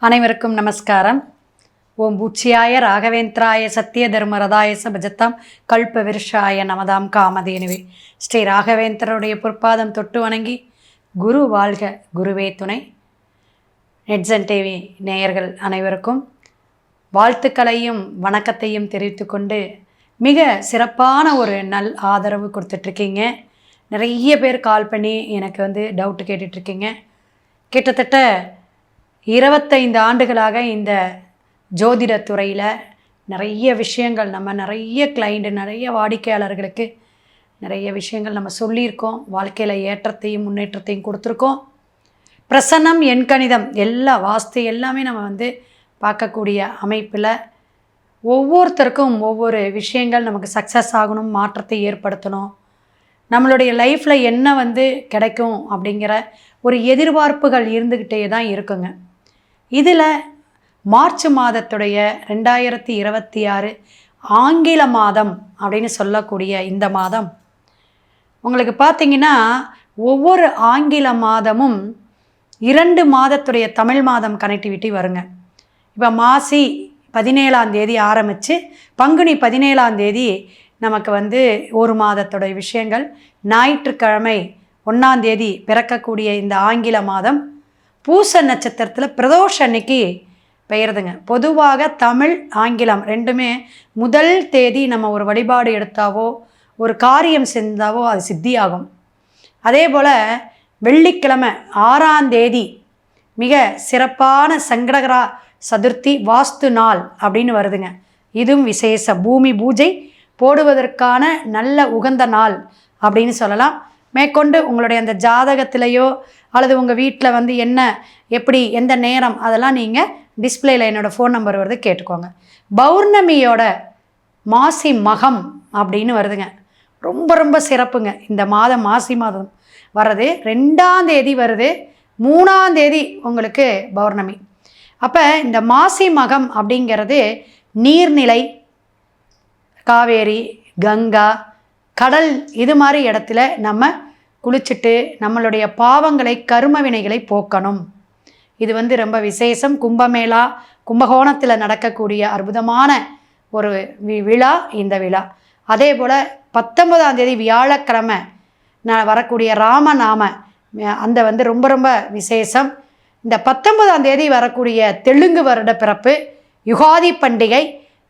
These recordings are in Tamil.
அனைவருக்கும் நமஸ்காரம். ஓம் பூச்சியாய ராகவேந்திராய சத்திய தர்மரதாய சபஜத்தாம் கல்ப விருஷாய நமதாம் காமதேனுவே. ஸ்ரீ ராகவேந்திரருடைய பொற்பாதம் தொட்டு வணங்கி குரு வாழ்க குருவே துணை. நெட்சன் டிவி நேயர்கள் அனைவருக்கும் வாழ்த்துக்களையும் வணக்கத்தையும் தெரிவித்து கொண்டு மிக சிறப்பான ஒரு நல் ஆதரவு கொடுத்துட்ருக்கீங்க. நிறைய பேர் கால் பண்ணி எனக்கு டவுட்டு கேட்டுட்ருக்கீங்க. கிட்டத்தட்ட 25 ஆண்டுகளாக இந்த ஜோதிடத்துறையில் நிறைய விஷயங்கள் நிறைய கிளைண்ட் நிறைய வாடிக்கையாளர்களுக்கு நிறைய விஷயங்கள் நம்ம சொல்லியிருக்கோம். வாழ்க்கையில் ஏற்றத்தையும் முன்னேற்றத்தையும் கொடுத்துருக்கோம். பிரசன்னம் எண்கணிதம் எல்லா வாஸ்து எல்லாமே நம்ம பார்க்கக்கூடிய அமைப்பில் ஒவ்வொருத்தருக்கும் ஒவ்வொரு விஷயங்கள் நமக்கு சக்ஸஸ் ஆகணும், மாற்றத்தை ஏற்படுத்தணும், நம்மளுடைய லைஃப்பில் என்ன கிடைக்கும் அப்படிங்கிற ஒரு எதிர்பார்ப்புகள் இருந்துக்கிட்டே தான் இருக்குங்க. இதில் மார்ச் மாதத்துடைய 2026 ஆங்கில மாதம் அப்படின்னு சொல்லக்கூடிய இந்த மாதம் உங்களுக்கு பார்த்திங்கன்னா ஒவ்வொரு ஆங்கில மாதமும் 2 மாதத்துடைய தமிழ் மாதம் கனெக்டிவிட்டி வருங்க. இப்போ மாசி 17ஆம் தேதி ஆரம்பித்து பங்குனி 17ஆம் தேதி நமக்கு ஒரு மாதத்துடைய விஷயங்கள், ஞாயிற்றுக்கிழமை 1ஆம் தேதி பிறக்கக்கூடிய இந்த ஆங்கில மாதம் பூச நட்சத்திரத்தில் பிரதோஷ அன்னைக்கு பெயருதுங்க. பொதுவாக தமிழ் ஆங்கிலம் ரெண்டுமே முதல் தேதி நம்ம ஒரு வழிபாடு எடுத்தாவோ ஒரு காரியம் செஞ்சாவோ அது சித்தியாகும். அதே போல் வெள்ளிக்கிழமை 6ஆம் தேதி மிக சிறப்பான சங்கடகரா சதுர்த்தி வாஸ்து நாள் அப்படின்னு வருதுங்க. இதுவும் விசேஷ பூமி பூஜை போடுவதற்கான நல்ல உகந்த நாள் அப்படின்னு சொல்லலாம். மேற்கொண்டு உங்களுடைய அந்த ஜாதகத்திலேயோ அல்லது உங்கள் வீட்டில் என்ன எப்படி எந்த நேரம் அதெல்லாம் நீங்கள் டிஸ்பிளேயில் என்னோடய ஃபோன் நம்பர் வருது கேட்டுக்கோங்க. பௌர்ணமியோட மாசி மகம் அப்படின்னு வருதுங்க. ரொம்ப ரொம்ப சிறப்புங்க. இந்த மாதம் மாசி மாதம் வர்றது 2ஆம் தேதி வருது, 3ஆம் தேதி உங்களுக்கு பௌர்ணமி. அப்போ இந்த மாசி மகம் அப்படிங்கிறது நீர்நிலை, காவேரி, கங்கா, கடல் இது மாதிரி இடத்துல நம்ம குளிச்சுட்டு நம்மளுடைய பாவங்களை கர்ம வினைகளை போக்கணும். இது ரொம்ப விசேஷம். கும்பமேளா கும்பகோணத்தில் நடக்கக்கூடிய அற்புதமான ஒரு விழா இந்த விழா. அதே போல் 19ஆம் தேதி வியாழக்கிழமை வரக்கூடிய ராமநாம அந்த ரொம்ப ரொம்ப விசேஷம். இந்த 19ஆம் தேதி வரக்கூடிய தெலுங்கு வருட பிறப்பு யுகாதி பண்டிகை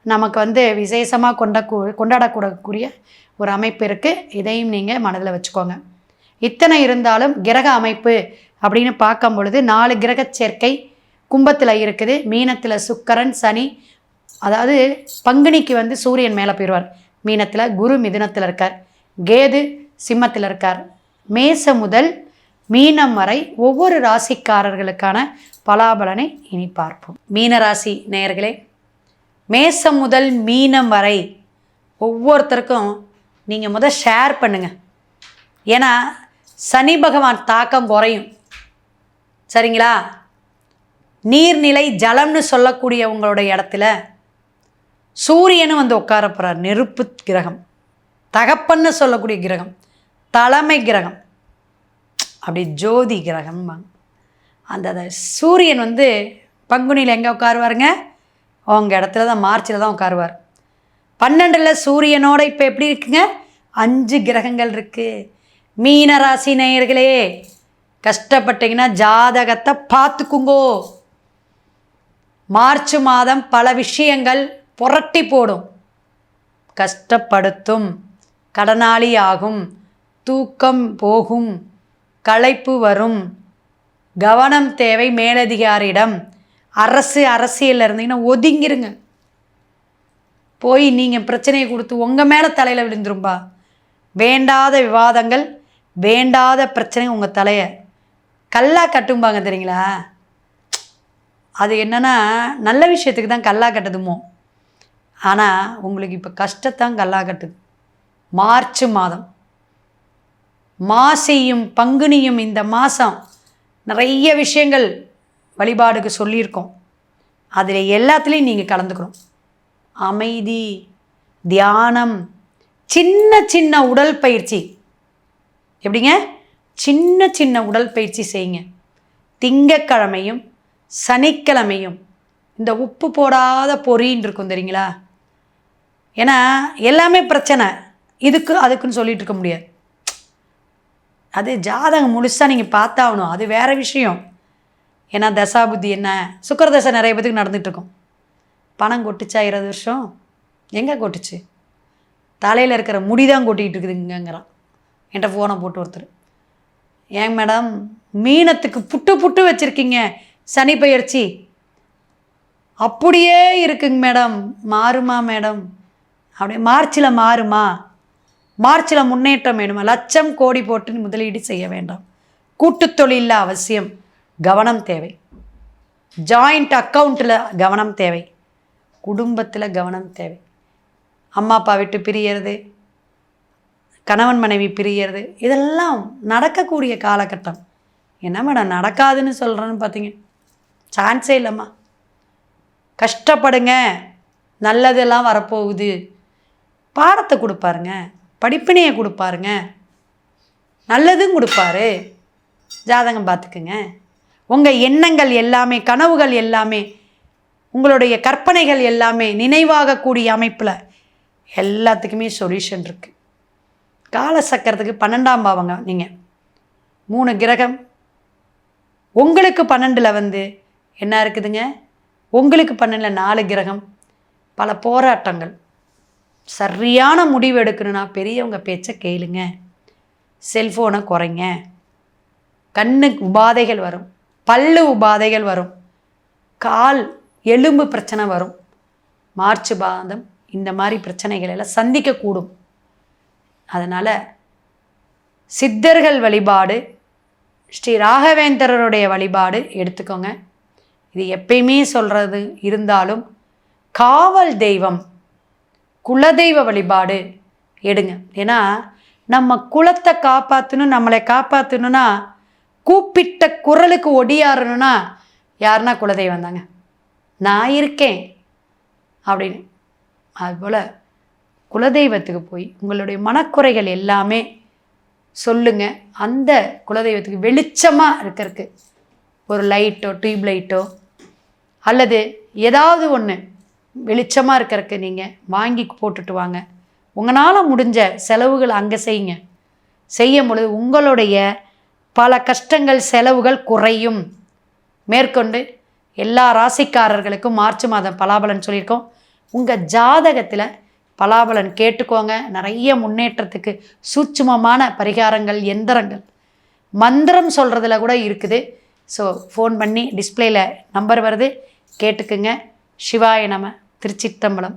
நமக்கு விசேஷமாக கொண்டாடக்கூடக்கூடிய ஒரு அமைப்பு இருக்குது. இதையும் நீங்கள் மனதில் வச்சுக்கோங்க. இத்தனை இருந்தாலும் கிரக அமைப்பு அப்படின்னு பார்க்கும் பொழுது 4 கிரக சேர்க்கை கும்பத்தில் இருக்குது. மீனத்தில் சுக்கிரன், சனி, அதாவது பங்குனிக்கு சூரியன் மேலே போயிடுவார் மீனத்தில், குரு மிதுனத்தில் இருக்கார், கேது சிம்மத்தில் இருக்கார். மேசம் முதல் மீனம் வரை ஒவ்வொரு ராசிக்காரர்களுக்கான பலாபலனை இனி பார்ப்போம். மீனராசி நேயர்களே, மேசம் முதல் மீனம் வரை ஒவ்வொருத்தருக்கும் நீங்கள் ஷேர் பண்ணுங்கள். ஏன்னா சனி பகவான் தாக்கம் குறையும். சரிங்களா? நீர்நிலை ஜலம்னு சொல்லக்கூடிய உங்களுடைய இடத்துல சூரியனும் உட்கார போகிறார். நெருப்பு கிரகம், தகப்பன்னு சொல்லக்கூடிய கிரகம், தலைமை கிரகம், அப்படி ஜோதி கிரகம். அந்த சூரியன் பங்குனியில் எங்கே உட்காருவாருங்க? அவங்க இடத்துல தான், மார்ச்சில் தான் உட்காருவார். 12 சூரியனோட இப்போ எப்படி இருக்குங்க? 5 கிரகங்கள் இருக்குது. மீனராசி நேயர்களே, கஷ்டப்பட்டீங்கன்னா ஜாதகத்தை பார்த்துக்குங்கோ. மார்ச் மாதம் பல விஷயங்கள் புரட்டி போடும், கஷ்டப்படுத்தும், கடனாளி ஆகும், தூக்கம் போகும், களைப்பு வரும், கவனம் தேவை மேலதிகாரியிடம். அரசியலில் இருந்தீங்கன்னா ஒதுங்கிருங்க. போய் நீங்கள் பிரச்சனையை கொடுத்து உங்கள் மேலே தலையில் விழுந்துரும்பா. வேண்டாத விவாதங்கள், வேண்டாத பிரச்சனை உங்கள் தலையை கல்லா கட்டும்பாங்க தெரியுங்களா? அது என்னென்னா நல்ல விஷயத்துக்கு தான் கல்லா கட்டுதுமோ, ஆனால் உங்களுக்கு இப்போ கஷ்டத்தான் கல்லா கட்டுது. மார்ச் மாதம் மாசியும் பங்குனியும் இந்த மாதம் நிறைய விஷயங்கள் வழிபாடுக்கு சொல்லியிருக்கோம். அதில் எல்லாத்துலேயும் நீங்கள் கலந்துக்கணும். அமைதி, தியானம், சின்ன சின்ன உடல் பயிற்சி. எப்படிங்க? சின்ன சின்ன உடல் பயிற்சி செய்யுங்க. திங்கட்கிழமையும் சனிக்கிழமையும் இந்த உப்பு போடாத பொரின்னு இருக்கும் தெரியுங்களா? ஏன்னா எல்லாமே பிரச்சனை, இதுக்கு அதுக்குன்னு சொல்லிட்டு இருக்க முடியாது. அது ஜாதகம் முழுசாக நீங்கள் பார்த்தாகணும், அது வேறு விஷயம். ஏன்னா தசாபுத்தி என்ன, சுக்கரதசை நிறைய பேத்துக்கு நடந்துகிட்ருக்கும். பணம் கொட்டுச்சா 20 வருஷம்? எங்கே கொட்டுச்சு? தலையில் இருக்கிற முடி தான் கொட்டிகிட்டு இருக்குதுங்கிறான் என்கிட்ட ஃபோனை போட்டு ஒருத்தர். ஏங்க மேடம், மீனத்துக்கு புட்டு புட்டு வச்சுருக்கீங்க, சனி பெயர்ச்சி அப்படியே இருக்குங்க மேடம். மாறுமா மேடம்? அப்படியே மார்ச்சில் மாறுமா? மார்ச்சில் முன்னேற்றம் வேணுமா? லட்சம் கோடி போட்டு முதலீடு செய்ய வேண்டாம். கூட்டுத் தொழிலில் அவசியம் கவனம் தேவை. ஜாயிண்ட் அக்கௌண்ட்டில் கவனம் தேவை. குடும்பத்தில் கவனம் தேவை. அம்மா அப்பா விட்டு பிரியறது, கணவன் மனைவி பிரியறது, இதெல்லாம் நடக்கக்கூடிய காலகட்டம். என்ன மேடம் நடக்காதுன்னு சொல்கிறேன்னு பார்த்தீங்க? சான்ஸே இல்லைம்மா. கஷ்டப்படுங்க, நல்லதெல்லாம் வரப்போகுது. பாடத்தை கொடுப்பாருங்க, படிப்பினையை கொடுப்பாருங்க, நல்லதும் கொடுப்பாரு. ஜாதகம் பார்த்துக்குங்க. உங்கள் எண்ணங்கள் எல்லாமே, கனவுகள் எல்லாமே, உங்களுடைய கற்பனைகள் எல்லாமே நினைவாகக்கூடிய அமைப்பில் எல்லாத்துக்குமே சொல்யூஷன் இருக்குது. காலசக்கரத்துக்கு 12ஆம் பாவங்க. நீங்கள் 3 கிரகம் உங்களுக்கு 12ல் என்ன இருக்குதுங்க? உங்களுக்கு 12ல் 4 கிரகம். பல போராட்டங்கள். சரியான முடிவு எடுக்கணும்னா பெரியவங்க பேச்சை கேளுங்க. செல்ஃபோனை குறைங்க. கண்ணுக்கு உபாதைகள் வரும், பல்லு உபாதைகள் வரும், கால் எலும்பு பிரச்சனை வரும். மார்ச் மாதம் இந்த மாதிரி பிரச்சனைகள் எல்லாம் சந்திக்கக்கூடும். அதனால் சித்தர்கள் வழிபாடு, ஸ்ரீ ராகவேந்திரருடைய வழிபாடு எடுத்துக்கோங்க. இது எப்பயுமே சொல்கிறது இருந்தாலும் காவல் தெய்வம், குலதெய்வ வழிபாடு எடுங்க. ஏன்னா நம்ம குலத்தை காப்பாற்றணும், நம்மளை காப்பாற்றணுன்னா, கூப்பிட்ட குரலுக்கு ஒடியாறணும்னா யாருன்னா குலதெய்வம் தாங்க. நான் இருக்கேன் அப்படின்னு. அதுபோல் குலதெய்வத்துக்கு போய் உங்களுடைய மனக்குறைகள் எல்லாமே சொல்லுங்கள். அந்த குலதெய்வத்துக்கு வெளிச்சமாக இருக்கிறதுக்கு ஒரு லைட்டோ, டியூப் லைட்டோ அல்லது ஏதாவது ஒன்று வெளிச்சமாக இருக்கிறதுக்கு நீங்கள் வாங்கி போட்டுட்டு வாங்க. உங்களால் முடிஞ்ச செலவுகள் அங்கே செய்யுங்க. செய்யும் பொழுது உங்களுடைய பல கஷ்டங்கள், செலவுகள் குறையும். மேற்கொண்டு எல்லா ராசிக்காரர்களுக்கும் மார்ச் மாதம் பலாபலன் சொல்லியிருக்கோம். உங்கள் ஜாதகத்தில் பலாபலன் கேட்டுக்கோங்க. நிறைய முன்னேற்றத்துக்கு சூட்சுமமான பரிகாரங்கள், எந்திரங்கள், மந்திரம் சொல்கிறதுல கூட இருக்குது. ஸோ ஃபோன் பண்ணி டிஸ்பிளேயில் நம்பர் வருது, கேட்டுக்குங்க. சிவாய நம. திருச்சிற்றம்பலம்.